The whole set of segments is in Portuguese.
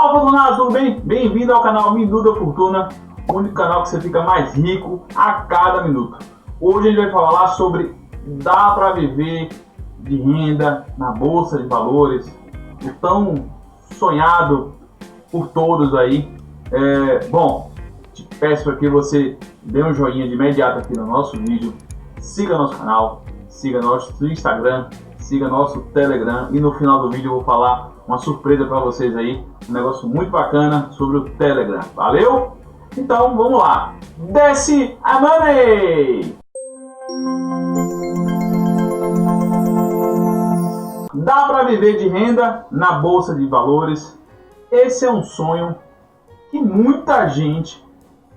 Fala, Fortunato, tudo bem? Bem-vindo ao canal Minuto da Fortuna, o único canal que você fica mais rico a cada minuto. Hoje a gente vai falar sobre dá para viver de renda na Bolsa de Valores, o tão sonhado por todos aí. Bom, te peço para que você dê um joinha de imediato aqui no nosso vídeo, siga nosso canal, siga nosso Instagram, siga nosso Telegram e no final do vídeo eu vou falar uma surpresa para vocês aí, um negócio muito bacana sobre o Telegram. Valeu? Então vamos lá, desce a money! Dá para viver de renda na Bolsa de Valores? Esse é um sonho que muita gente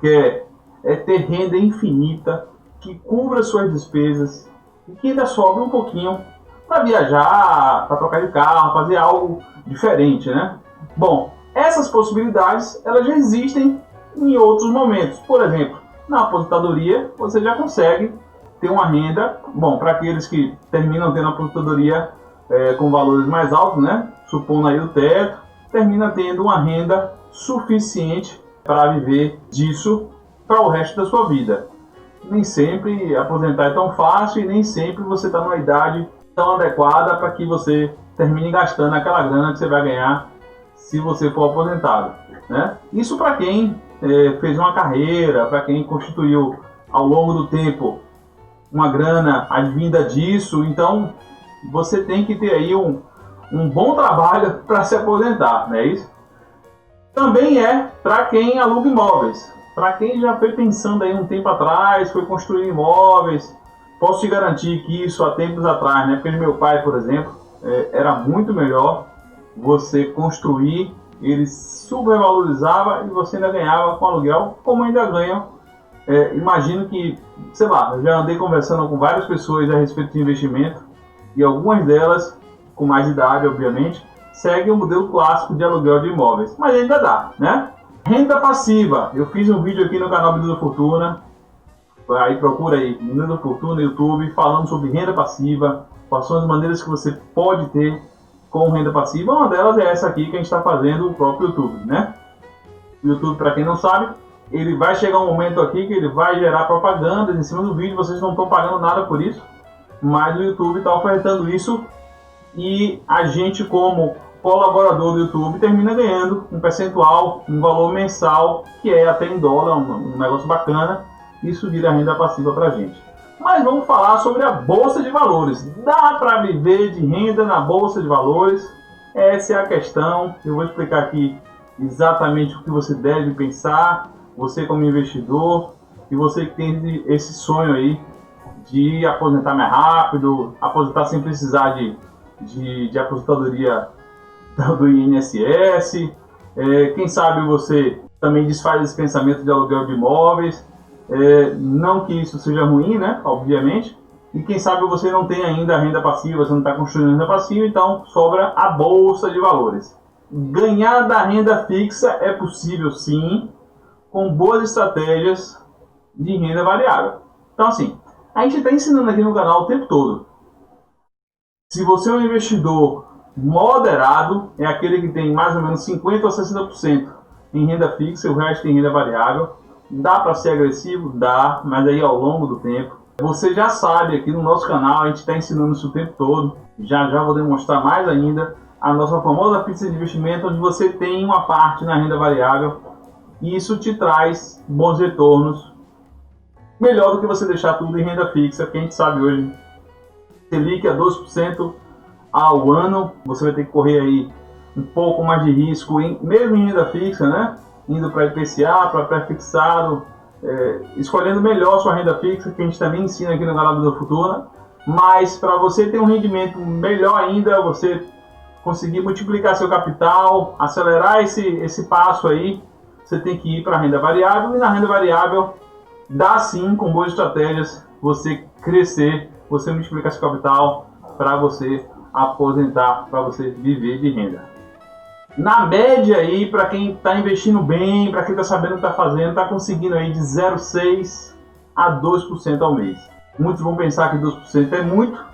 quer, ter renda infinita, que cubra suas despesas e que ainda sobra um pouquinho para viajar, para trocar de carro, fazer algo diferente, né? Bom, essas possibilidades elas já existem em outros momentos. Por exemplo, na aposentadoria você já consegue ter uma renda, bom, para aqueles que terminam tendo a aposentadoria com valores mais altos, né? Supondo aí o teto, termina tendo uma renda suficiente para viver disso para o resto da sua vida. Nem sempre aposentar é tão fácil e nem sempre você está numa idade tão adequada para que você termine gastando aquela grana que você vai ganhar se você for aposentado, né? Isso para quem fez uma carreira, para quem constituiu ao longo do tempo uma grana advinda disso, então você tem que ter aí um bom trabalho para se aposentar, não é isso? Também é para quem aluga imóveis, para quem já foi pensando aí um tempo atrás, foi construir imóveis. Posso te garantir que isso há tempos atrás, na época de meu pai, por exemplo, era muito melhor você construir, ele supervalorizava e você ainda ganhava com aluguel, como ainda ganham. Imagino que, sei lá, eu já andei conversando com várias pessoas a respeito de investimento e algumas delas, com mais idade, obviamente, seguem o modelo clássico de aluguel de imóveis, mas ainda dá, né? Renda passiva, eu fiz um vídeo aqui no canal Minuto da Fortuna, aí procura aí, Minuto da Fortuna no YouTube, falando sobre renda passiva, quais são as maneiras que você pode ter com renda passiva. Uma delas é essa aqui que a gente está fazendo o próprio YouTube, né? O YouTube, para quem não sabe, ele vai chegar um momento aqui que ele vai gerar propagandas em cima do vídeo, vocês não estão pagando nada por isso, mas o YouTube está ofertando isso e a gente, como colaborador do YouTube, termina ganhando um percentual, um valor mensal, que é até em dólar, um negócio bacana. Isso vira renda passiva para a gente. Mas vamos falar sobre a Bolsa de Valores. Dá para viver de renda na Bolsa de Valores? Essa é a questão. Eu vou explicar aqui exatamente o que você deve pensar, você como investidor, e você que tem esse sonho aí de aposentar mais rápido, aposentar sem precisar de aposentadoria do INSS. Quem sabe você também desfaz esse pensamento de aluguel de imóveis. Não que isso seja ruim, né? Obviamente. E quem sabe você não tem ainda renda passiva, você não está construindo renda passiva, então sobra a Bolsa de Valores. Ganhar da renda fixa é possível sim, com boas estratégias de renda variável. Então assim, a gente está ensinando aqui no canal o tempo todo. Se você é um investidor moderado, é aquele que tem mais ou menos 50% a 60% em renda fixa e o resto em renda variável. Dá para ser agressivo? Dá, mas aí ao longo do tempo. Você já sabe, aqui no nosso canal, a gente está ensinando isso o tempo todo. Já vou demonstrar mais ainda a nossa famosa pizza de investimento, onde você tem uma parte na renda variável e isso te traz bons retornos. Melhor do que você deixar tudo em renda fixa, que a gente sabe hoje. Selic a 12% ao ano, você vai ter que correr aí um pouco mais de risco, mesmo em renda fixa, né? Indo para IPCA, para pré-fixado, escolhendo melhor sua renda fixa, que a gente também ensina aqui no canal da Fortuna. Mas para você ter um rendimento melhor ainda, você conseguir multiplicar seu capital, acelerar esse passo aí, você tem que ir para a renda variável. E na renda variável, dá sim, com boas estratégias, você crescer, você multiplicar seu capital para você aposentar, para você viver de renda. Na média aí, para quem está investindo bem, para quem está sabendo o que está fazendo, está conseguindo aí de 0,6% a 2% ao mês. Muitos vão pensar que 2% é muito,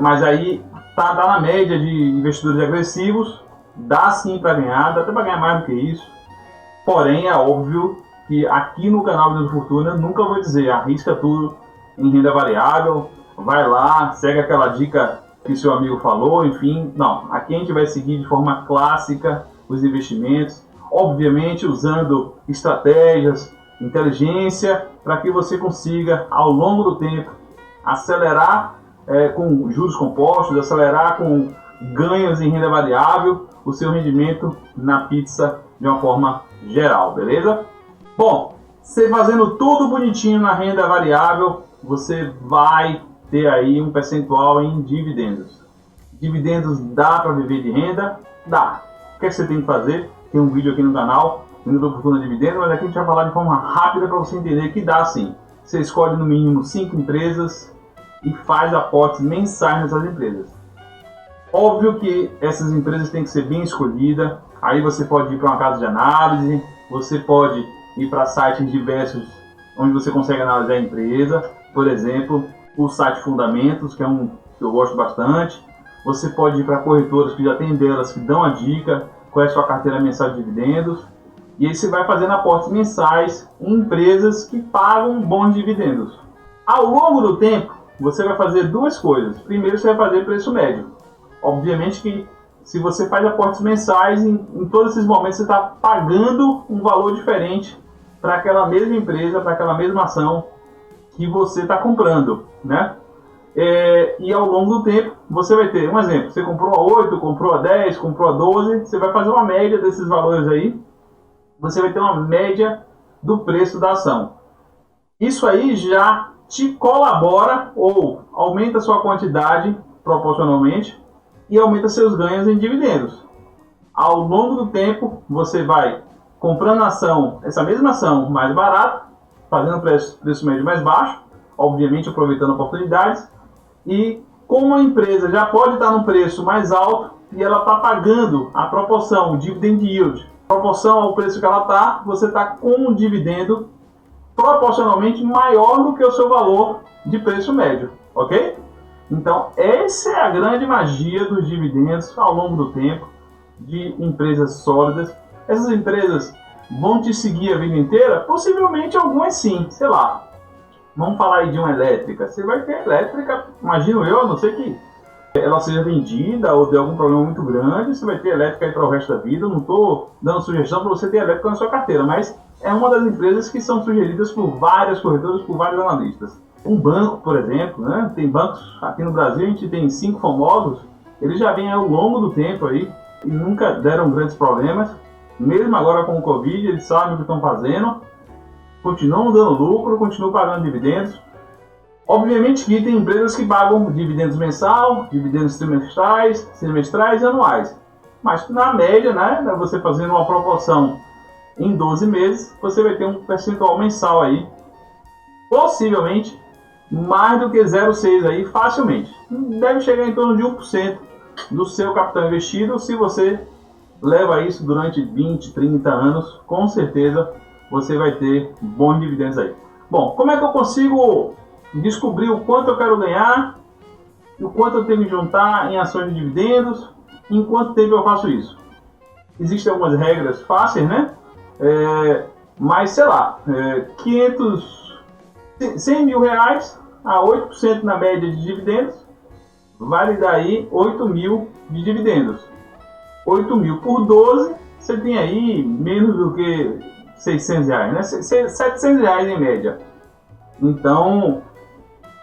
mas aí tá na média de investidores agressivos dá sim para ganhar, dá até para ganhar mais do que isso. Porém, é óbvio que aqui no canal Vida do Fortuna nunca vou dizer arrisca tudo em renda variável, vai lá, segue aquela dica que seu amigo falou, enfim. Não, aqui a gente vai seguir de forma clássica os investimentos, obviamente usando estratégias, inteligência, para que você consiga, ao longo do tempo, acelerar com juros compostos, acelerar com ganhos em renda variável, o seu rendimento na pizza de uma forma geral, beleza? Bom, você fazendo tudo bonitinho na renda variável, você vai ter aí um percentual em dividendos. Dividendos dá para viver de renda? Dá. O que você tem que fazer? Tem um vídeo aqui no canal, Minuto Fortuna Dividendos, mas aqui a gente vai falar de forma rápida para você entender que dá sim. Você escolhe no mínimo 5 empresas e faz aportes mensais nessas empresas. Óbvio que essas empresas têm que ser bem escolhidas. Aí você pode ir para uma casa de análise, você pode ir para sites diversos onde você consegue analisar a empresa. Por exemplo, o site Fundamentos, que é um que eu gosto bastante. Você pode ir para corretoras que já tem delas que dão a dica qual é a sua carteira mensal de dividendos. E aí você vai fazendo aportes mensais em empresas que pagam bons dividendos. Ao longo do tempo, você vai fazer duas coisas. Primeiro, você vai fazer preço médio. Obviamente que se você faz aportes mensais, em todos esses momentos você está pagando um valor diferente para aquela mesma empresa, para aquela mesma ação que você está comprando, né? E ao longo do tempo, você vai ter, um exemplo, você comprou a 8, comprou a 10, comprou a 12, você vai fazer uma média desses valores aí, você vai ter uma média do preço da ação. Isso aí já te colabora ou aumenta a sua quantidade proporcionalmente e aumenta seus ganhos em dividendos. Ao longo do tempo, você vai comprando ação, essa mesma ação mais barata, fazendo preço médio mais baixo, obviamente aproveitando oportunidades, e como a empresa já pode estar no preço mais alto e ela está pagando a proporção, o dividend yield, proporção ao preço que ela está, você está com um dividendo proporcionalmente maior do que o seu valor de preço médio, ok? Então, essa é a grande magia dos dividendos ao longo do tempo, de empresas sólidas. Essas empresas vão te seguir a vida inteira? Possivelmente algumas sim, sei lá. Vamos falar aí de uma elétrica. Você vai ter elétrica, imagino eu, a não ser que ela seja vendida ou dê algum problema muito grande, você vai ter elétrica aí para o resto da vida. Eu não estou dando sugestão para você ter elétrica na sua carteira, mas é uma das empresas que são sugeridas por várias corretoras, por vários analistas. Um banco, por exemplo, né? Tem bancos aqui no Brasil, a gente tem 5 famosos, eles já vêm ao longo do tempo aí e nunca deram grandes problemas. Mesmo agora com o Covid, eles sabem o que estão fazendo, continuam dando lucro, continuam pagando dividendos. Obviamente que tem empresas que pagam dividendos mensal, dividendos trimestrais e anuais. Mas na média, né, você fazendo uma proporção em 12 meses, você vai ter um percentual mensal aí, possivelmente mais do que 0,6 aí, facilmente. Deve chegar em torno de 1% do seu capital investido. Se você leva isso durante 20, 30 anos, com certeza você vai ter bons dividendos aí. Bom, como é que eu consigo descobrir o quanto eu quero ganhar, o quanto eu tenho que juntar em ações de dividendos, em quanto tempo eu faço isso? Existem algumas regras fáceis, né? Mas sei lá, 100 mil reais a 8% na média de dividendos, vale daí 8 mil de dividendos. 8 mil por 12, você tem aí menos do que 600 reais, né? 700 reais em média. Então,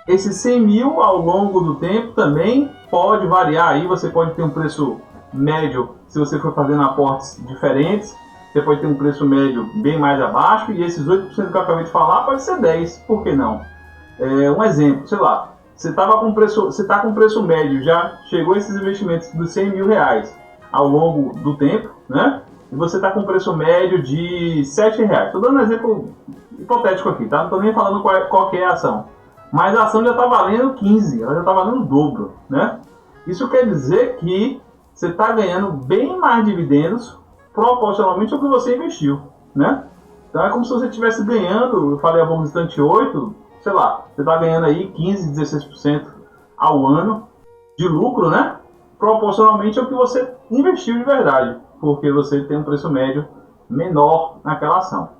esses 100 mil ao longo do tempo também pode variar aí, você pode ter um preço médio, se você for fazendo aportes diferentes, você pode ter um preço médio bem mais abaixo, e esses 8% que eu acabei de falar pode ser 10%, por que não? Um exemplo, sei lá, você está com preço médio, já chegou esses investimentos dos 100 mil reais ao longo do tempo, né? E você está com preço médio de 7 reais. Estou dando um exemplo hipotético aqui, tá? Não estou nem falando qual que é a ação. Mas a ação já está valendo 15, ela já está valendo o dobro, né? Isso quer dizer que você está ganhando bem mais dividendos proporcionalmente ao que você investiu, né? Então é como se você estivesse ganhando, eu falei há pouco instante 8, sei lá, você está ganhando aí 15, 16% ao ano de lucro, né? Proporcionalmente ao que você investiu de verdade, porque você tem um preço médio menor naquela ação.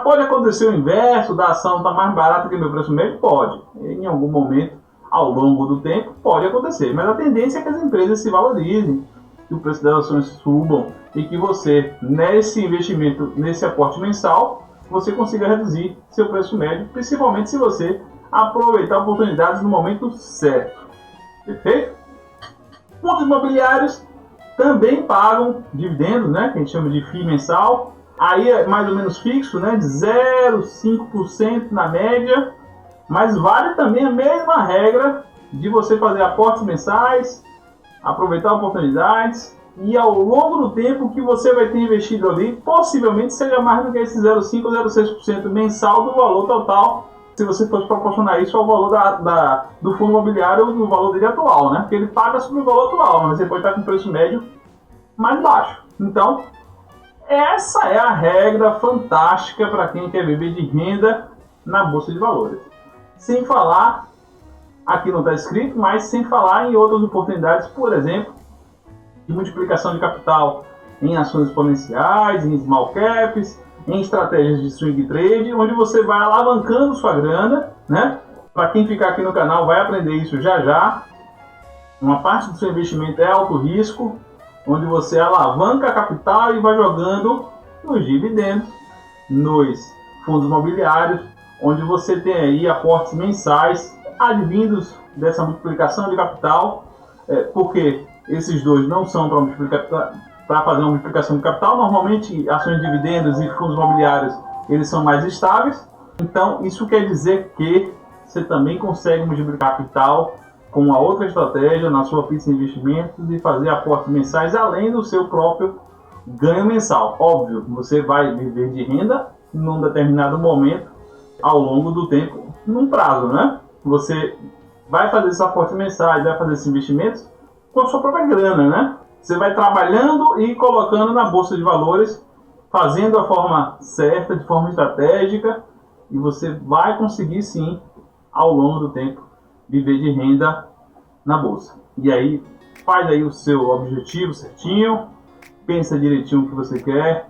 Pode acontecer o inverso, da ação está mais barata que o meu preço médio? Pode. Em algum momento, ao longo do tempo, pode acontecer. Mas a tendência é que as empresas se valorizem, que o preço das ações subam e que você, nesse investimento, nesse aporte mensal, você consiga reduzir seu preço médio, principalmente se você aproveitar oportunidades no momento certo. Perfeito? Fundos imobiliários também pagam dividendos, né, que a gente chama de FII mensal. Aí é mais ou menos fixo, né, de 0,5% na média. Mas vale também a mesma regra de você fazer aportes mensais, aproveitar oportunidades e ao longo do tempo que você vai ter investido ali, possivelmente seja mais do que esse 0,5% ou 0,6% mensal do valor total, se você fosse proporcionar isso ao valor do fundo imobiliário ou do valor dele atual, né? Porque ele paga sobre o valor atual, mas você pode estar com preço médio mais baixo. Então, essa é a regra fantástica para quem quer viver de renda na Bolsa de Valores. Sem falar, aqui não está escrito, mas sem falar em outras oportunidades, por exemplo, de multiplicação de capital em ações exponenciais, em small caps, em estratégias de swing trade, onde você vai alavancando sua grana, né? Para quem ficar aqui no canal vai aprender isso já já. Uma parte do seu investimento é alto risco, onde você alavanca capital e vai jogando nos dividendos, nos fundos imobiliários, onde você tem aí aportes mensais advindos dessa multiplicação de capital, porque esses dois não são para fazer uma multiplicação de capital. Normalmente, ações de dividendos e fundos imobiliários, eles são mais estáveis. Então, isso quer dizer que você também consegue multiplicar capital com uma outra estratégia na sua pista de investimentos e fazer aportes mensais além do seu próprio ganho mensal. Óbvio, você vai viver de renda num determinado momento ao longo do tempo, num prazo, né? Você vai fazer esses aportes mensais, vai fazer esses investimentos com a sua própria grana, né? Você vai trabalhando e colocando na Bolsa de Valores, fazendo a forma certa, de forma estratégica, e você vai conseguir sim, ao longo do tempo, viver de renda na Bolsa. E aí, faz aí o seu objetivo certinho, pensa direitinho o que você quer,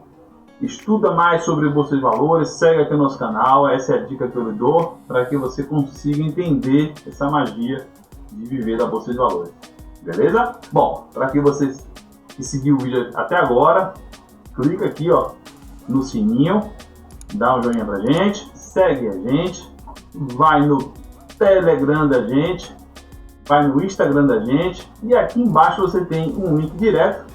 estuda mais sobre Bolsa de Valores, segue aqui o nosso canal, essa é a dica que eu lhe dou, para que você consiga entender essa magia de viver da Bolsa de Valores. Beleza? Bom, para que você que seguiu o vídeo até agora, clica aqui ó, no sininho, dá um joinha pra gente, segue a gente, vai no Telegram da gente, vai no Instagram da gente, e aqui embaixo você tem um link direto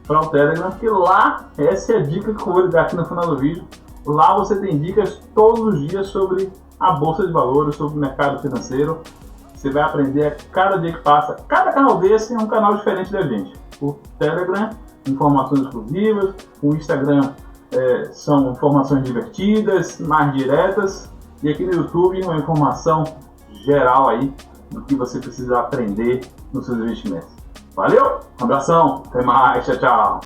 para o Telegram, porque lá, essa é a dica que eu vou lhe dar aqui no final do vídeo. Lá você tem dicas todos os dias sobre a Bolsa de Valores, sobre o mercado financeiro. Você vai aprender a cada dia que passa. Cada canal desse é um canal diferente da gente. O Telegram, informações exclusivas. O Instagram são informações divertidas, mais diretas. E aqui no YouTube uma informação geral aí do que você precisa aprender nos seus investimentos. Valeu, um abração, até mais, tchau, tchau.